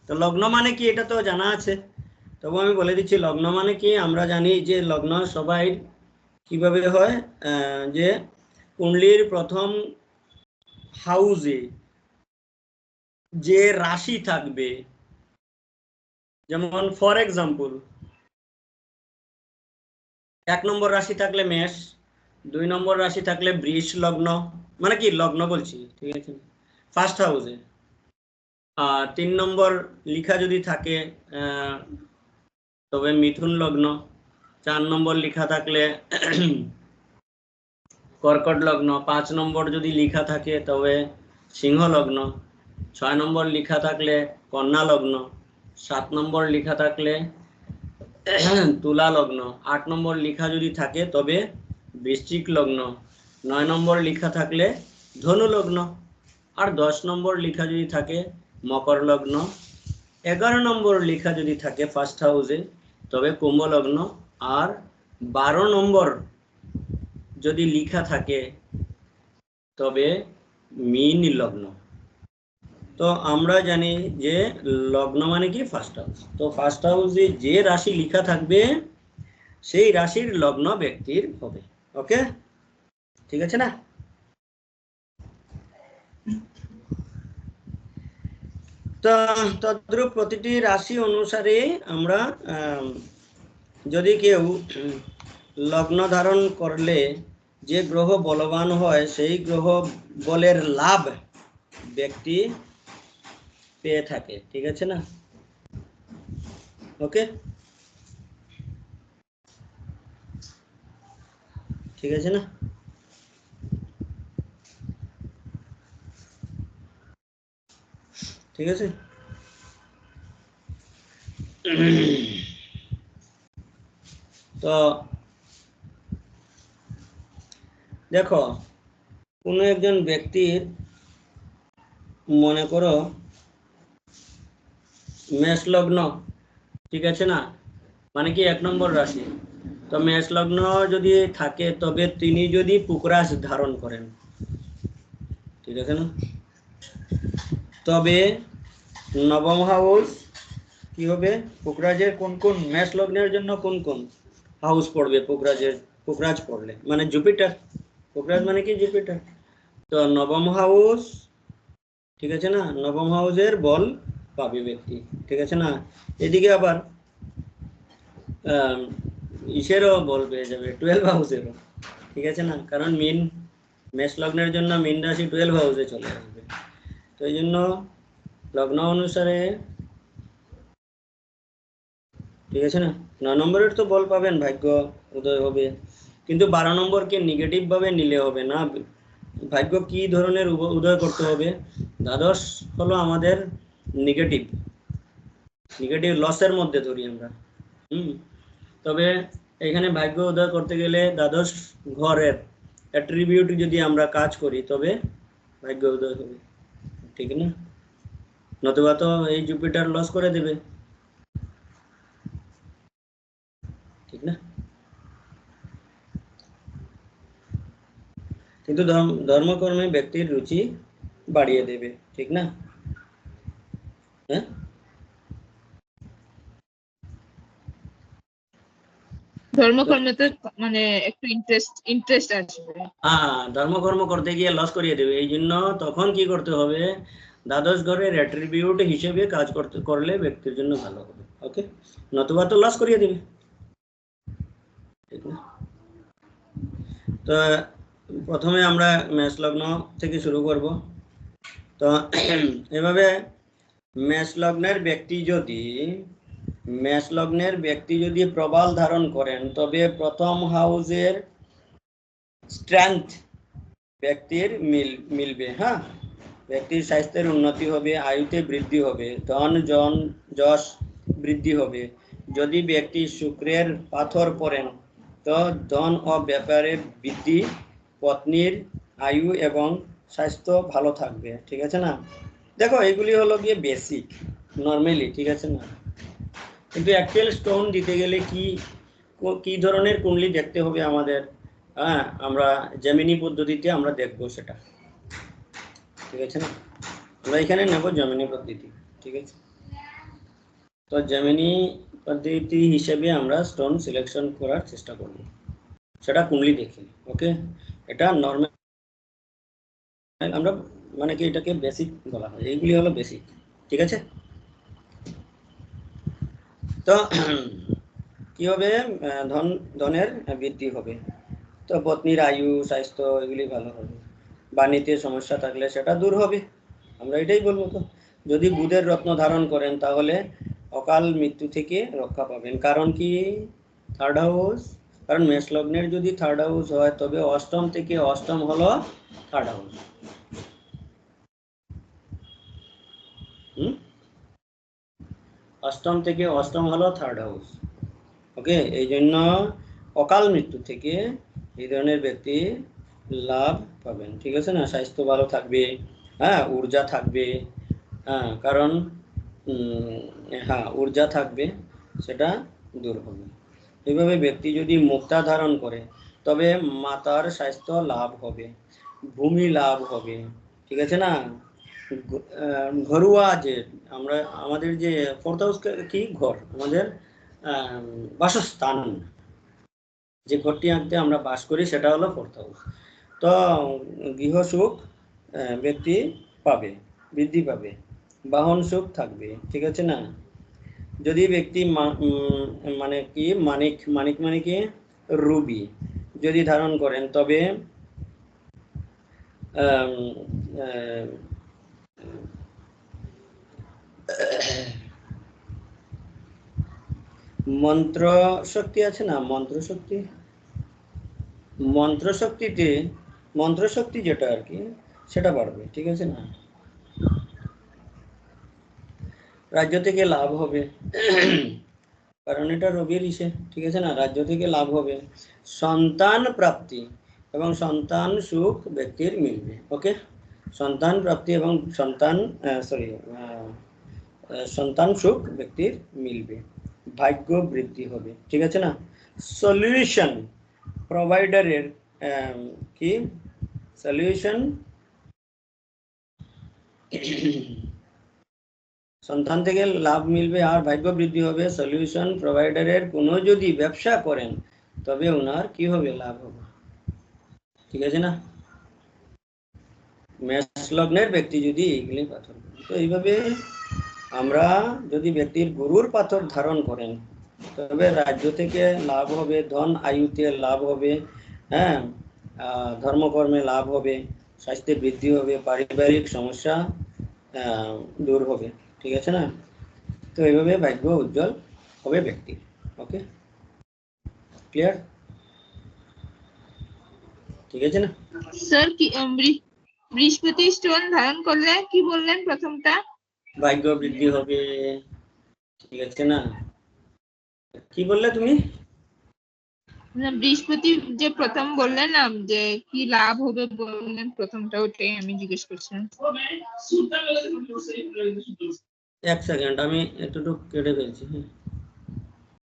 তো লগ্ন মানে কি এটা তো জানা আছে, তবু আমি বলে দিচ্ছি লগ্ন মানে কি। আমরা জানি যে লগ্ন সবাই কিভাবে হয়, যে কুণ্ডলীর প্রথম হাউসে যে রাশি থাকবে, যেমন ফর এক্সাম্পল 1 নম্বর রাশি থাকলে মেষ, 2 নম্বর রাশি থাকলে বৃষ লগ্ন, মানে কি লগ্ন বলছি, ঠিক আছে, ফার্স্ট হাউসে। আর 3 নম্বর লিখা যদি থাকে তবে মিথুন লগ্ন, 4 নম্বর লিখা থাকলে কর্কট লগ্ন, 5 নম্বর যদি লিখা থাকে তবে সিংহ লগ্ন, 6 নম্বর লিখা থাকলে কন্যা লগ্ন, 7 নম্বর লিখা থাকলে তুলা লগ্ন, 8 নম্বর লিখা যদি থাকে তবে বৃশ্চিক লগ্ন, 9 নম্বর লিখা থাকলে ধনু লগ্ন, আর 10 নম্বর লিখা যদি থাকে মকর লগ্ন, 11 নম্বর লিখা যদি থাকে ফার্স্ট হাউসে তবে কুম্ভ লগ্ন, আর 12 নম্বর যদি লিখা থাকে তবে মীন লগ্ন। তো আমরা জানি যে লগ্ন মানে কি ফার্স্ট হাউস। তো ফার্স্ট হাউসে যে রাশি লিখা থাকবে সেই রাশির লগ্ন ব্যক্তির হবে। ওকে, ঠিক আছে না? তো তদ্রূপ প্রতিটি রাশি অনুসারে আমরা যদি কেউ লগ্ন ধারণ করলে যে গ্রহ বলবান হয় সেই গ্রহ বলের লাভ ব্যক্তি পেয়ে থাকে, ঠিক আছে না? ওকে, ঠিক আছে না? ঠিক আছে। তো দেখো, কোনো একজন ব্যক্তির মনে করো মেষ লগ্ন, ঠিক আছে না, মানে কি 1 নম্বর রাশি। তো মেষ লগ্ন যদি থাকে তবে তিনি যদি পুকরাশ ধারণ করেন, ঠিক আছে না, তবে নবম হাউস কি হবে, পুকরাজের কোন কোন, মেষ লগ্নের জন্য কোন কোন হাউস পড়বে পুকরাজের, পুকরাজ পড়লে মানে জুপিটার, পুকরাজ মানে কি জুপিটার। তো নবম হাউস, ঠিক আছে না, নবম হাউসের বল পাবে ব্যক্তি, ঠিক আছে না। এদিকে আবার ইসেরও বল পেয়ে যাবে 12 হাউসেরও, ঠিক আছে না, কারণ মিন মেষ লগ্নের জন্য মিন রাশি 12 হাউসে চলে আসবে। তো এই জন্য লগ্ন অনুসারে, ঠিক আছে না, 9 নম্বরের তো বল পাবেন, ভাগ্য উদয় হবে, কিন্তু 12 নম্বরকে নেগেটিভ ভাবে নিলে হবে না। ভাগ্য কি ধরনের উদয় করতে হবে, দ্বাদশ হলো আমাদের নেগেটিভ, নেগেটিভ লসের মধ্যে ধরি আমরা। তবে এখানে ভাগ্য উদয় করতে গেলে দ্বাদশ ঘরের অ্যাট্রিবিউট যদি আমরা কাজ করি তবে ভাগ্য উদয় হবে, ঠিক না? নতুবা তো এই জুপিটার লস করে দেবে, ঠিক না? কিন্তু ধর্মকর্মে ব্যক্তির রুচি বাড়িয়ে দেবে, ঠিক না? হ্যাঁ, ধর্মকর্মতে মানে একটু ইন্টারেস্ট আসবে। হ্যাঁ, ধর্মকর্ম করতে গিয়ে লস করিয়ে দেবে। এই জন্য তখন কি করতে হবে, দ্বাদশ ঘরের অ্যাট্রিবিউট হিসেবে কাজ করলে ব্যক্তির জন্য ভালো হবে। ওকে, নতুবা তো লস করিয়ে দেবে, ঠিক না? তো প্রথমে আমরা মেষ লগ্ন থেকে শুরু করব। তো এভাবে মেষ লগ্নের ব্যক্তি যদি প্রবাল ধারণ করেন তবে প্রথম হাউসের স্ট্রেংথ ব্যক্তির মিলবে। হ্যাঁ, ব্যক্তির স্বাস্থ্যের উন্নতি হবে, আয়ুতে বৃদ্ধি হবে, ধন যশ বৃদ্ধি হবে। যদি ব্যক্তি শুক্রের পাথর পড়েন তো ধন ও ব্যাপারে বৃদ্ধি, পত্নীর আয়ু এবং স্বাস্থ্য ভালো থাকবে, ঠিক আছে না? দেখো, এগুলি হলো গিয়ে বেসিক নর্মালি, ঠিক আছে না? কিন্তু অ্যাকচুয়াল স্টোন দিতে গেলে কি ধরনের কুণ্ডলী দেখতে হবে আমাদের, হ্যাঁ, আমরা জেমিনি পদ্ধতিতে আমরা দেখবো সেটা, ঠিক আছে না? আমরা এখানে নেব জেমিনি পদ্ধতি, ঠিক আছে? তো জেমিনি পদ্ধতি হিসেবে আমরা স্টোন সিলেকশন করার চেষ্টা করব, সেটা কুণ্ডলি দেখে। ওকে, এটা নর্মাল, আমরা মানে কি এটাকে বেসিক বলা হয়, এইগুলি হলো বেসিক। ঠিক আছে, তো কি হবে, ধনের বৃদ্ধি হবে, তো পত্নীর আয়ু স্বাস্থ্য এগুলি ভালো হবে, বাণীতে সমস্যা থাকলে সেটা দূর হবে, আমরা এটাই বলবো। তো যদি বুধের রত্ন ধারণ করেন তাহলে অকাল মৃত্যু থেকে রক্ষা পাবেন। কারণ কি, থার্ড হাউস, কারণ মেষ লগ্নের যদি থার্ড হাউস হয় তবে অষ্টম থেকে অষ্টম হলো থার্ড হাউস। অষ্টম থেকে অষ্টম হলো থার্ড হাউস। ওকে, এই জন্য অকাল মৃত্যু থেকে এই ধরনের ব্যক্তি লাভ পাবেন। ঠিক আছে না, স্বাস্থ্য ভালো থাকবে, হ্যাঁ, ঊর্জা থাকবে, হ্যাঁ, কারণ হ্যাঁ ঊর্জা থাকবে, সেটা দূর হবে। এইভাবে ব্যক্তি যদি মুক্তা ধারণ করে তবে মাতার স্বাস্থ্য লাভ হবে, ভূমি লাভ হবে। ঠিক আছে না, ঘরোয়া যে আমরা আমাদের যে ফোর্থ হাউস কি ঘর, আমাদের বাসস্থান, যে ঘরটি আঁকতে আমরা বাস করি সেটা হলো ফোর্থ হাউস। তো গৃহ সুখ ব্যক্তি পাবে, বৃদ্ধি পাবে, বাহন সুখ থাকবে। ঠিক আছে না, যদি ব্যক্তি মানে কি মানিক, মানিক মানে কি রুবি যদি ধারণ করেন তবে মন্ত্র শক্তি আছে না, মন্ত্র শক্তি যেটা আর কি সেটা বাড়বে। ঠিক আছে না, রাজ্য থেকে লাভ হবে, কারণ এটা রবির ইসে। ঠিক আছে না, রাজ্য থেকে লাভ হবে, সন্তান প্রাপ্তি এবং সন্তান সুখ ব্যক্তির মিলবে। ওকে, সন্তান প্রাপ্তি এবং সন্তান সুখ ব্যক্তির মিলবে, ভাগ্য বৃদ্ধি হবে। ঠিক আছে না, সলিউশন প্রোভাইডারের কি সলিউশন, সন্তান থেকে লাভ মিলবে আর ভাগ্য বৃদ্ধি হবে। সলিউশন প্রোভাইডারের কোনো যদি ব্যবসা করেন তবে ওনার কি হবে, লাভ হবে। ঠিক আছে না, মেষ লগ্নের ব্যক্তি যদি এইগুলি পাথর, তো এইভাবে আমরা যদি ব্যক্তির গুরুর পাথর ধারণ করেন তবে রাজ্য থেকে লাভ হবে, ধন আয়ুতে লাভ হবে, হ্যাঁ, ধর্মকর্মে লাভ হবে, স্বাস্থ্যে বৃদ্ধি হবে, পারিবারিক সমস্যা দূর হবে। ঠিক আছে না, তো এইভাবে ভাগ্য উজ্জ্বল হবে ব্যক্তি। ওকে, ক্লিয়ার? ঠিক আছে না স্যার, কি বৃহস্পতি স্টোন ধারণ করলে কি বললেন প্রথমটা? ভাগ্য বৃদ্ধি হবে। ঠিক আছে না, কি বললে তুমি? বৃহস্পতি যে প্রথম বললেন না যে কি লাভ হবে বললেন, প্রথমটা ওটাই আমি জিজ্ঞেস করছিলাম। এক সেকেন্ড, আমি এতটুকু কেটে ফেলছি।